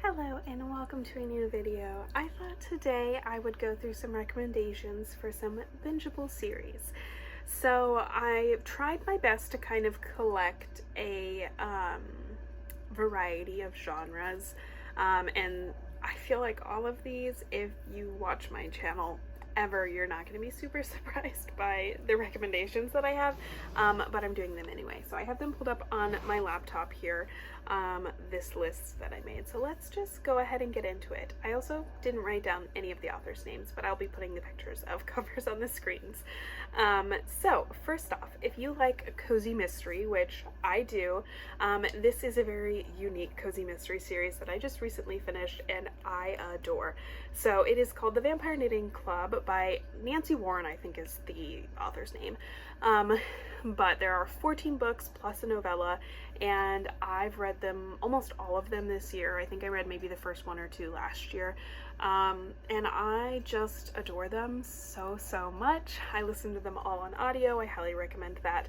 Hello and welcome to a new video. I thought today I would go through some recommendations for some bingeable series. So I tried my best to kind of collect a variety of genres, and I feel like all of these, if you watch my channel ever, you're not going to be super surprised by the recommendations that I have, but I'm doing them anyway. So I have them pulled up on my laptop here, this list that I made. So let's just go ahead and get into it. I also didn't write down any of the authors' names, but I'll be putting the pictures of covers on the screens. So first off, if you like a cozy mystery, which I do, this is a very unique cozy mystery series that I just recently finished and I adore. So it is called The Vampire Knitting Club by Nancy Warren, I think is the author's name. But there are 14 books plus a novella, and I've read them, almost all of them this year. I think I read maybe the first one or two last year. And I just adore them so much. I listen to them all on audio. I highly recommend that.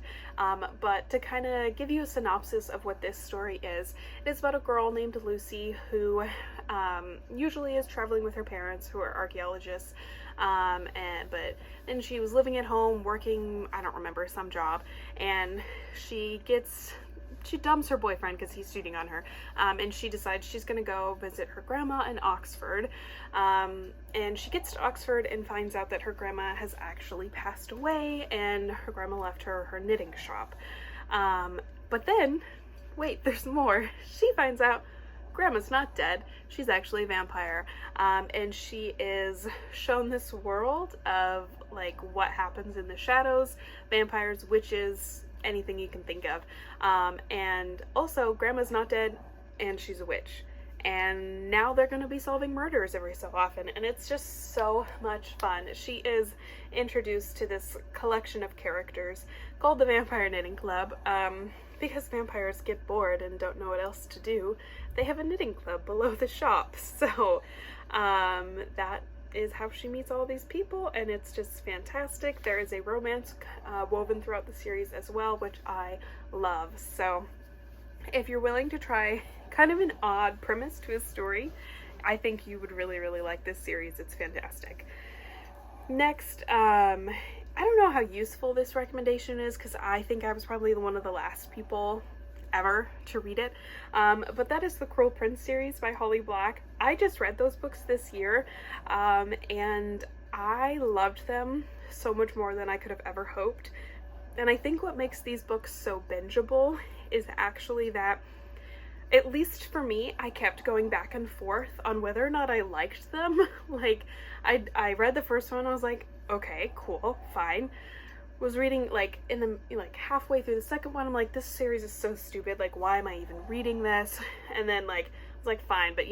But to kind of give you a synopsis of what this story is, it is about a girl named Lucy who usually is traveling with her parents, who are archaeologists. But then she was living at home working, I don't remember, some job, and she dumps her boyfriend because he's cheating on her, and she decides she's gonna go visit her grandma in Oxford, and she gets to Oxford and finds out that her grandma has actually passed away, and her grandma left her her knitting shop. But then, wait, there's more. She finds out Grandma's not dead. She's actually a vampire, and she is shown this world of like what happens in the shadows, vampires, witches, anything you can think of. And also Grandma's not dead and she's a witch, and now they're going to be solving murders every so often, and it's just so much fun. She is introduced to this collection of characters called the Vampire Knitting Club, because vampires get bored and don't know what else to do. They have a knitting club below the shop, so that is how she meets all these people, and it's just fantastic. There is a romance woven throughout the series as well, which I love. So if you're willing to try kind of an odd premise to a story, I think you would really like this series. It's fantastic. Next, I don't know how useful this recommendation is because I think I was probably one of the last people ever to read it, but that is the Cruel Prince series by Holly Black. I just read those books this year, and I loved them so much more than I could have ever hoped. And I think what makes these books so bingeable is actually that, at least for me, I kept going back and forth on whether or not I liked them. Like, I read the first one, I was like, okay, cool, fine. Was reading like halfway through the second one, I'm like, this series is so stupid, like why am I even reading this? And then I was like, fine, but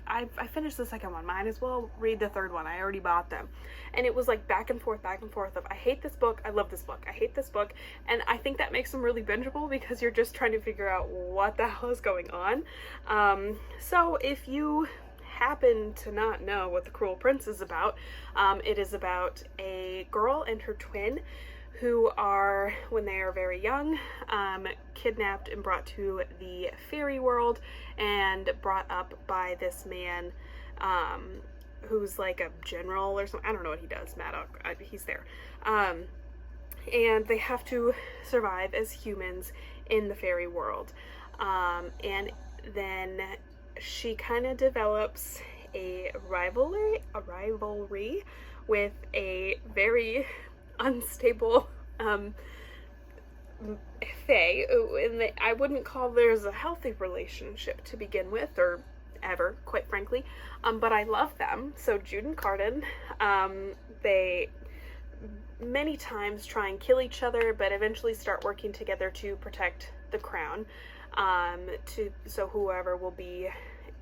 I finished the second one, might as well read the third one, I already bought them. And it was like back and forth of I hate this book, I love this book, I hate this book. And I think that makes them really bingeable because you're just trying to figure out what the hell is going on. So if you happen to not know what The Cruel Prince is about, it is about a girl and her twin who are, when they are very young, kidnapped and brought to the fairy world and brought up by this man who's like a general or something. I don't know what he does, Maddox, he's there. And they have to survive as humans in the fairy world. And then she kind of develops a rivalry with a very unstable fae, and I wouldn't call theirs a healthy relationship to begin with, or ever, quite frankly, but I love them. So Jude and Carden, they many times try and kill each other, but eventually start working together to protect the crown, so whoever will be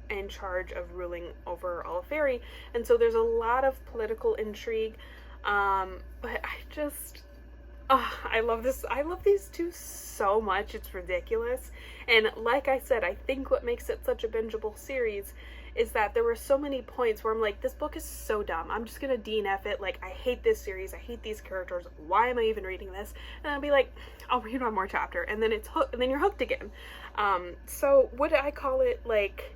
in charge of ruling over all of fairy. And so there's a lot of political intrigue, but I love this. I love these two so much, it's ridiculous. And like I said, I think what makes it such a bingeable series is that there were so many points where I'm like, this book is so dumb, I'm just gonna DNF it, like, I hate this series, I hate these characters, why am I even reading this? And I'll be like, I'll read one more chapter, and then it's hooked, and then you're hooked again. So would I call it like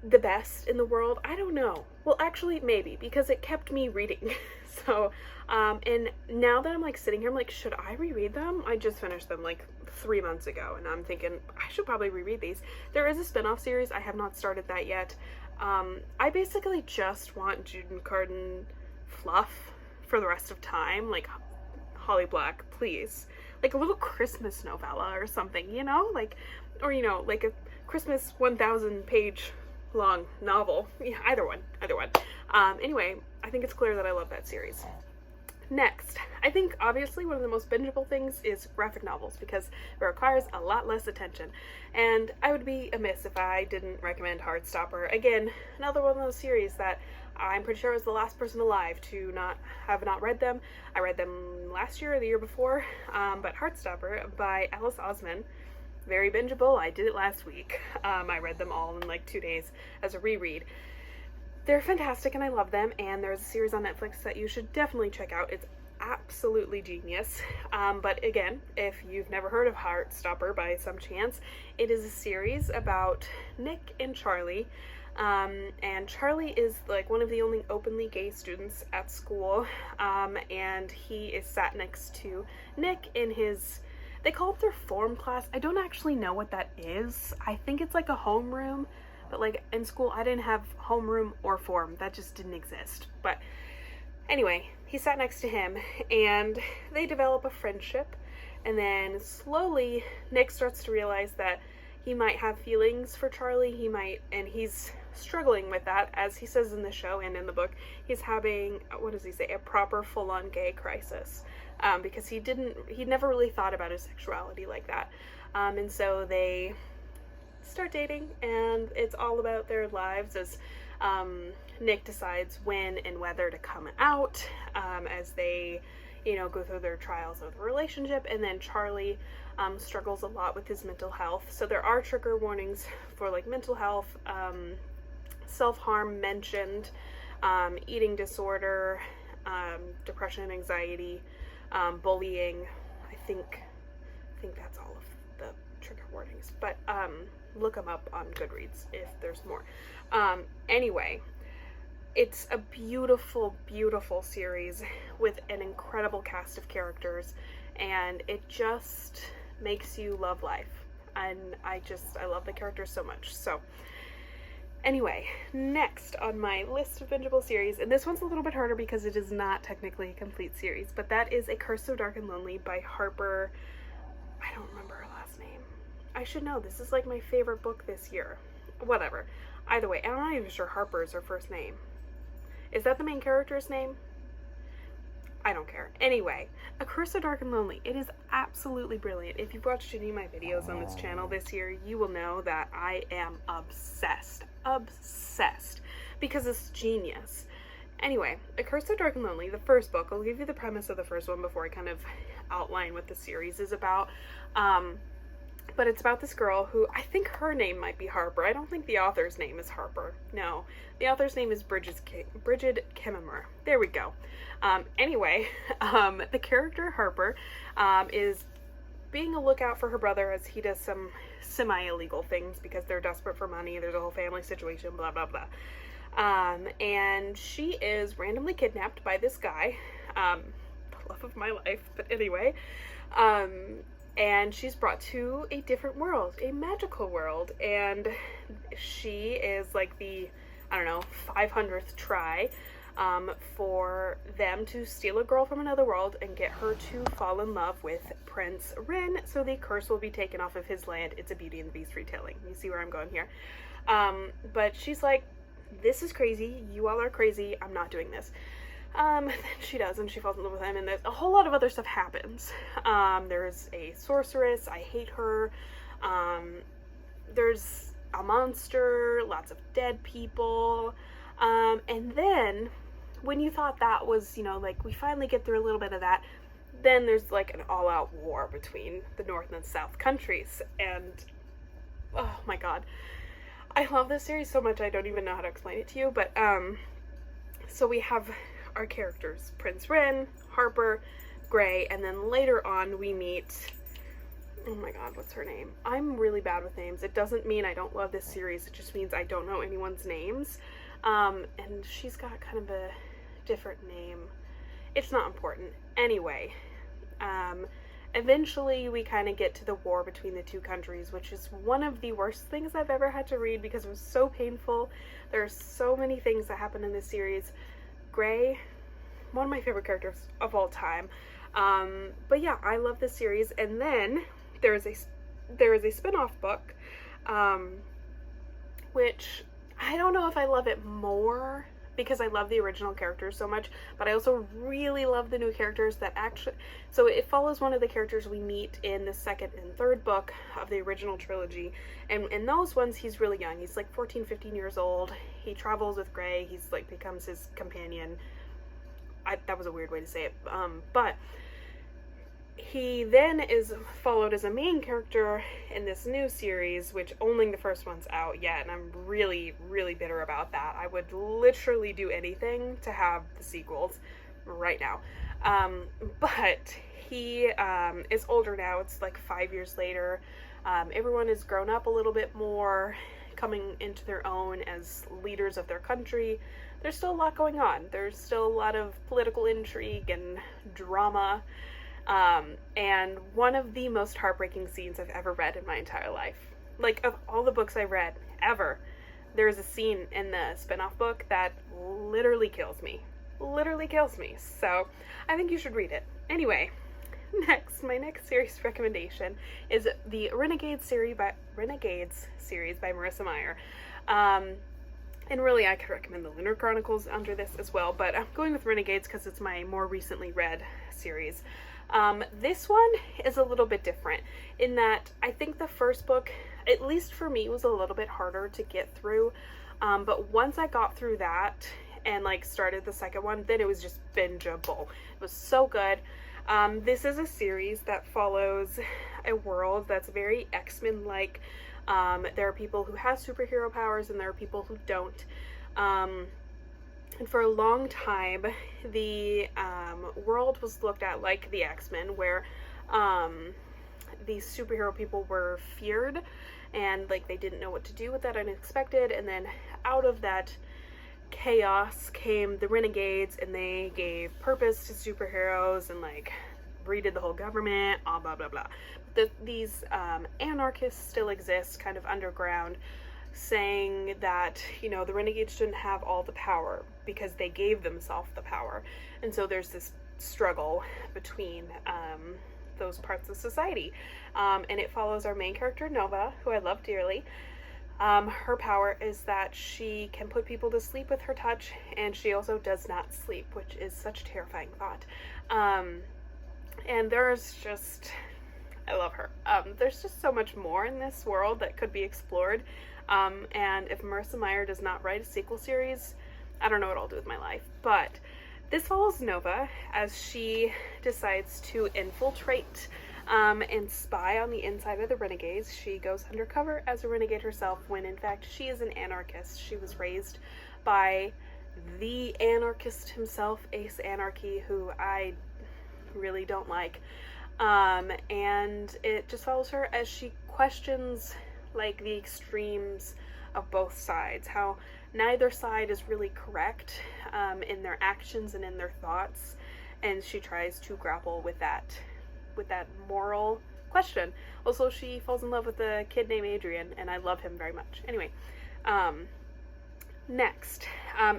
the best in the world. I don't know. Well, actually, maybe, because it kept me reading. So, and now that I'm like sitting here, I'm like, should I reread them? I just finished them like 3 months ago, and I'm thinking I should probably reread these. There is a spin-off series. I have not started that yet. I basically just want June Carden fluff for the rest of time. Like, Holly Black, please. Like a little Christmas novella or something, you know? Like, or, you know, like a Christmas 1,000 page long novel. Yeah, either one. Anyway, I think it's clear that I love that series. Next, I think obviously one of the most bingeable things is graphic novels because it requires a lot less attention. And I would be amiss if I didn't recommend Heartstopper. Again, another one of those series that I'm pretty sure I was the last person alive to have not read them. I read them last year or the year before, but Heartstopper by Alice Osman, very bingeable. I did it last week. I read them all in like 2 days as a reread. They're fantastic and I love them, and there's a series on Netflix that you should definitely check out. It's absolutely genius. But again, if you've never heard of Heartstopper by some chance, it is a series about Nick and Charlie. And Charlie is like one of the only openly gay students at school, and he is sat next to Nick in his, they call it their form class. I don't actually know what that is. I think it's like a homeroom, but like in school I didn't have homeroom or form. That just didn't exist. But anyway, he sat next to him and they develop a friendship, and then slowly Nick starts to realize that he might have feelings for Charlie. And he's struggling with that, as he says in the show and in the book. He's having, what does he say, a proper full-on gay crisis, because he never really thought about his sexuality like that. And so they start dating, and it's all about their lives as Nick decides when and whether to come out, as they, you know, go through their trials of the relationship. And then Charlie struggles a lot with his mental health. So there are trigger warnings for like mental health, self-harm mentioned, eating disorder, depression and anxiety, bullying. I think that's all of the trigger warnings, but look them up on Goodreads if there's more. Anyway, it's a beautiful, beautiful series with an incredible cast of characters, and it just makes you love life. And I love the characters so much. So anyway, next on my list of bingeable series, and this one's a little bit harder because it is not technically a complete series, but that is A Curse So Dark and Lonely by Harper. I don't remember her last name. I should know. This is like my favorite book this year. Whatever. Either way, I'm not even sure Harper is her first name. Is that the main character's name? I don't care. Anyway, A Curse So Dark and Lonely. It is absolutely brilliant. If you've watched any of my videos on this channel this year, you will know that I am obsessed. Obsessed. Because it's genius. Anyway, A Curse So Dark and Lonely, the first book, I'll give you the premise of the first one before I kind of outline what the series is about. But it's about this girl who, I think her name might be Harper. I don't think the author's name is Harper. No, the author's name is Bridget Kimmerer. There we go. Anyway, the character Harper is being a lookout for her brother as he does some semi-illegal things because they're desperate for money. There's a whole family situation, blah, blah, blah. And she is randomly kidnapped by this guy, the love of my life, but anyway, and she's brought to a different world, a magical world, and she is like the, I don't know, 500th try for them to steal a girl from another world and get her to fall in love with Prince Rin, so the curse will be taken off of his land. It's a Beauty and the Beast retelling. You see where I'm going here. But she's like, this is crazy. You all are crazy. I'm not doing this. Then she does, and she falls in love with him, and there's a whole lot of other stuff happens. There's a sorceress. I hate her. There's a monster, lots of dead people. And then when you thought that was, you know, like we finally get through a little bit of that, then there's like an all-out war between the North and South countries. And oh my god, I love this series so much I don't even know how to explain it to you. But so we have our characters, Prince Rin, Harper, Gray, and then later on we meet, oh my god, what's her name? I'm really bad with names. It doesn't mean I don't love this series, it just means I don't know anyone's names. And she's got kind of a different name. It's not important. Anyway, eventually we kind of get to the war between the two countries, which is one of the worst things I've ever had to read because it was so painful. There are so many things that happen in this series. Gray, one of my favorite characters of all time. But yeah, I love this series. And then there is a spin-off book, which I don't know if I love it more because I love the original characters so much, but I also really love the new characters that actually, so it follows one of the characters we meet in the second and third book of the original trilogy, and in those ones he's really young. He's like 14, 15 years old. He travels with Gray. He's like becomes his companion. That was a weird way to say it, but he then is followed as a main character in this new series, which only the first one's out yet, and I'm really, really bitter about that. I would literally do anything to have the sequels right now. But he is older now. It's like 5 years later. Everyone has grown up a little bit more, coming into their own as leaders of their country. There's still a lot going on. There's still a lot of political intrigue and drama. And one of the most heartbreaking scenes I've ever read in my entire life. Like, of all the books I've read, ever, there's a scene in the spin-off book that literally kills me. Literally kills me. So, I think you should read it. Anyway, my next series recommendation is the Renegades series by Marissa Meyer. And really, I could recommend the Lunar Chronicles under this as well, but I'm going with Renegades because it's my more recently read series. This one is a little bit different in that I think the first book, at least for me, was a little bit harder to get through. But once I got through that and like started the second one, then it was just bingeable. It was so good. This is a series that follows a world that's very X-Men like. There are people who have superhero powers and there are people who don't. And for a long time, the world was looked at like the X-Men, where these superhero people were feared and like they didn't know what to do with that unexpected. And then out of that chaos came the Renegades, and they gave purpose to superheroes and like redid the whole government, blah blah blah. These anarchists still exist kind of underground, saying that, you know, the Renegades shouldn't have all the power because they gave themselves the power. And so there's this struggle between those parts of society. And it follows our main character, Nova, who I love dearly. Her power is that she can put people to sleep with her touch, and she also does not sleep, which is such a terrifying thought. And there's just, I love her. There's just so much more in this world that could be explored. And if Marissa Meyer does not write a sequel series, I don't know what I'll do with my life. But this follows Nova as she decides to infiltrate and spy on the inside of the Renegades. She goes undercover as a renegade herself when in fact she is an anarchist. She was raised by the anarchist himself, Ace Anarchy, who I really don't like. And it just follows her as she questions like the extremes of both sides, how neither side is really correct in their actions and in their thoughts, and she tries to grapple with that moral question. Also, she falls in love with a kid named Adrian, and I love him very much. Anyway, next,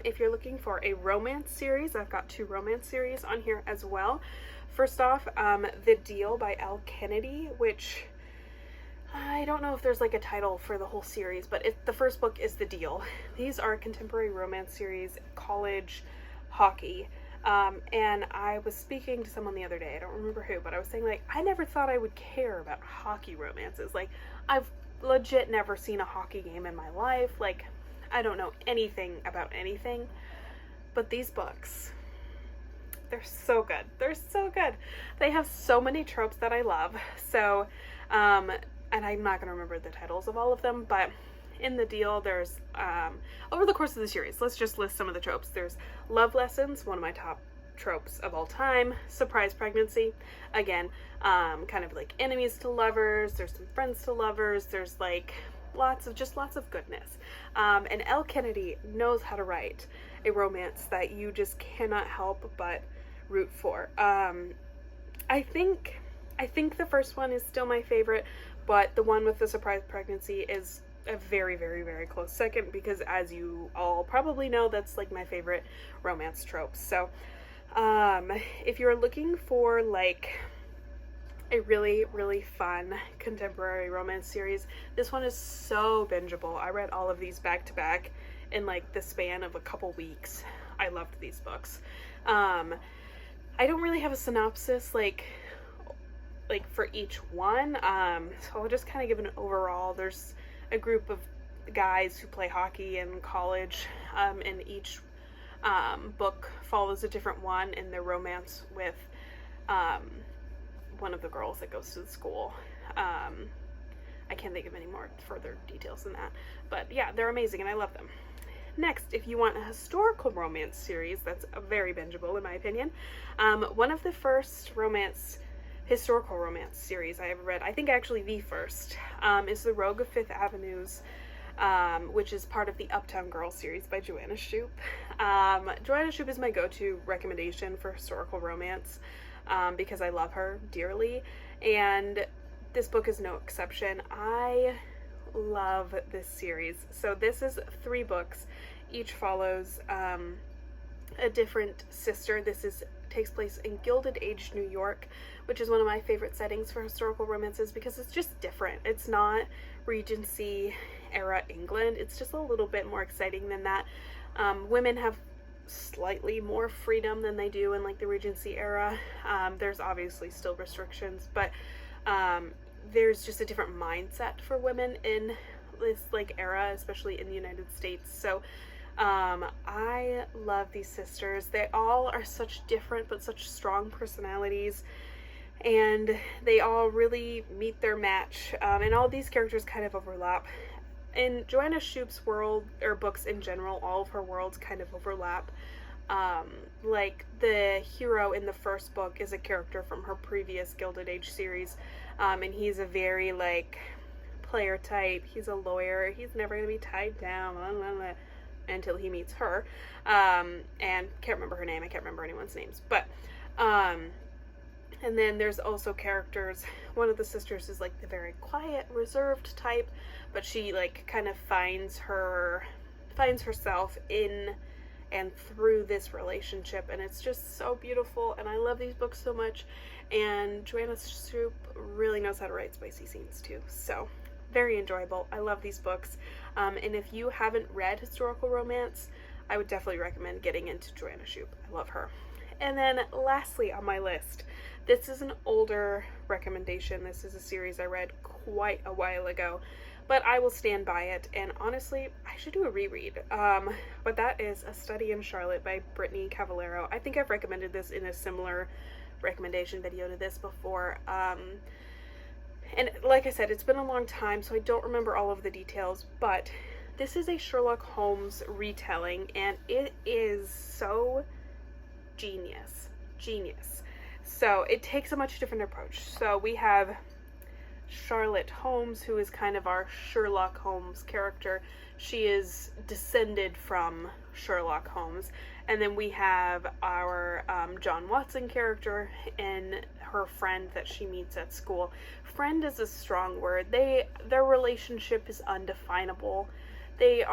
if you're looking for a romance series, I've got 2 romance series on here as well. First off, The Deal by Elle Kennedy, which I don't know if there's like a title for the whole series, but the first book is The Deal. These are contemporary romance series, college hockey. And I was speaking to someone the other day, I don't remember who, but I was saying like, I never thought I would care about hockey romances. Like, I've legit never seen a hockey game in my life. Like, I don't know anything about anything, but these books, they're so good. They're so good. They have so many tropes that I love. So, and I'm not going to remember the titles of all of them, but in The Deal, there's, over the course of the series, let's just list some of the tropes. There's love lessons, one of my top tropes of all time. Surprise pregnancy, again, kind of like enemies to lovers, there's some friends to lovers, there's like lots of goodness. And Elle Kennedy knows how to write a romance that you just cannot help but root for. I think the first one is still my favorite, but the one with the surprise pregnancy is a very, very, very close second, because as you all probably know, that's like my favorite romance trope. So if you're looking for like a really, really fun contemporary romance series, this one is so bingeable. I read all of these back to back in like the span of a couple weeks. I loved these books. I don't really have a synopsis like for each one, so I'll just kind of give an overall. There's a group of guys who play hockey in college, and each book follows a different one in their romance with one of the girls that goes to the school. I can't think of any more further details than that, but yeah, they're amazing and I love them. Next, if you want a historical romance series that's very bingeable in my opinion, one of the first historical romance series I ever read, I think actually the first, is The Rogue of Fifth Avenue's, which is part of the Uptown Girl series by Joanna Shupe. Joanna Shupe is my go-to recommendation for historical romance, because I love her dearly, and this book is no exception. I love this series. So this is 3 books. Each follows a different sister. This takes place in Gilded Age New York, which is one of my favorite settings for historical romances because it's just different. It's not Regency era England. It's just a little bit more exciting than that. Women have slightly more freedom than they do in like the Regency era. There's obviously still restrictions, but there's just a different mindset for women in this like era, especially in the United States. So I love these sisters. They all are such different but such strong personalities, and they all really meet their match, and all these characters kind of overlap. In Joanna Shupe's world, or books in general, all of her worlds kind of overlap. Like the hero in the first book is a character from her previous Gilded Age series, and he's a very like player type. He's a lawyer. He's never going to be tied down until he meets her, and can't remember her name. I can't remember anyone's names, but and then there's also characters. One of the sisters is like the very quiet, reserved type, but she like kind of finds herself in and through this relationship, and it's just so beautiful, and I love these books so much. And Joanna Shupe really knows how to write spicy scenes too, so very enjoyable. I love these books, and if you haven't read historical romance, I would definitely recommend getting into Joanna Shupe. I love her. And then lastly on my list, this is an older recommendation. This is a series I read quite a while ago, but I will stand by it, and honestly, I should do a reread. But that is A Study in Charlotte by Brittany Cavallaro. I think I've recommended this in a similar recommendation video to this before. And like I said, it's been a long time, so I don't remember all of the details, but this is a Sherlock Holmes retelling, and it is so genius. So it takes a much different approach. So we have Charlotte Holmes, who is kind of our Sherlock Holmes character. She is descended from Sherlock Holmes. And then we have our John Watson character and her friend that she meets at school. Friend is a strong word. Their relationship is undefinable. They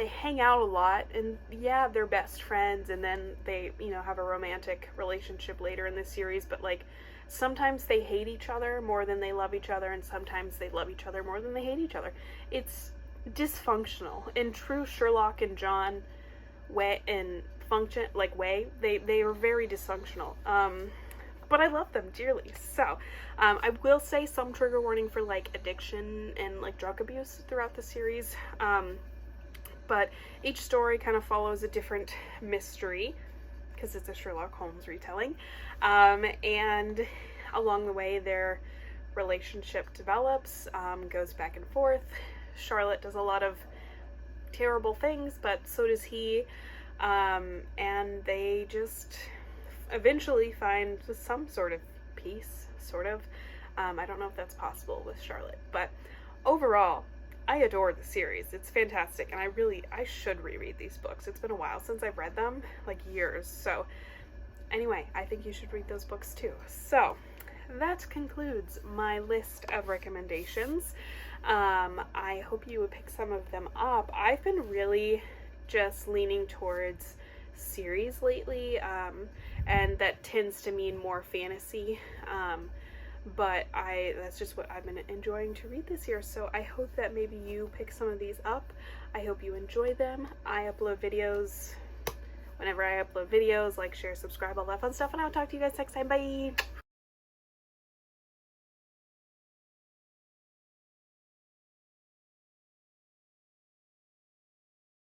hang out a lot, and yeah, they're best friends, and then they, have a romantic relationship later in the series, but like sometimes they hate each other more than they love each other, and sometimes they love each other more than they hate each other. It's dysfunctional. In true Sherlock and John way and they are very dysfunctional. But I love them dearly. So I will say some trigger warning for like addiction and like drug abuse throughout the series. But each story kind of follows a different mystery because it's a Sherlock Holmes retelling. And along the way, their relationship develops, goes back and forth. Charlotte does a lot of terrible things, but so does he. and they just eventually find some sort of peace, sort of. I don't know if that's possible with Charlotte, but overall, I adore the series. It's fantastic, and I should reread these books. It's been a while since I've read them, like years. So anyway, I think you should read those books too. So that concludes my list of recommendations. I hope you would pick some of them up. I've been really just leaning towards series lately, and that tends to mean more fantasy. But that's just what I've been enjoying to read this year, so I hope that maybe you pick some of these up. I hope you enjoy them. I upload videos whenever I upload videos, like, share, subscribe, all that fun stuff, and I'll talk to you guys next time. Bye!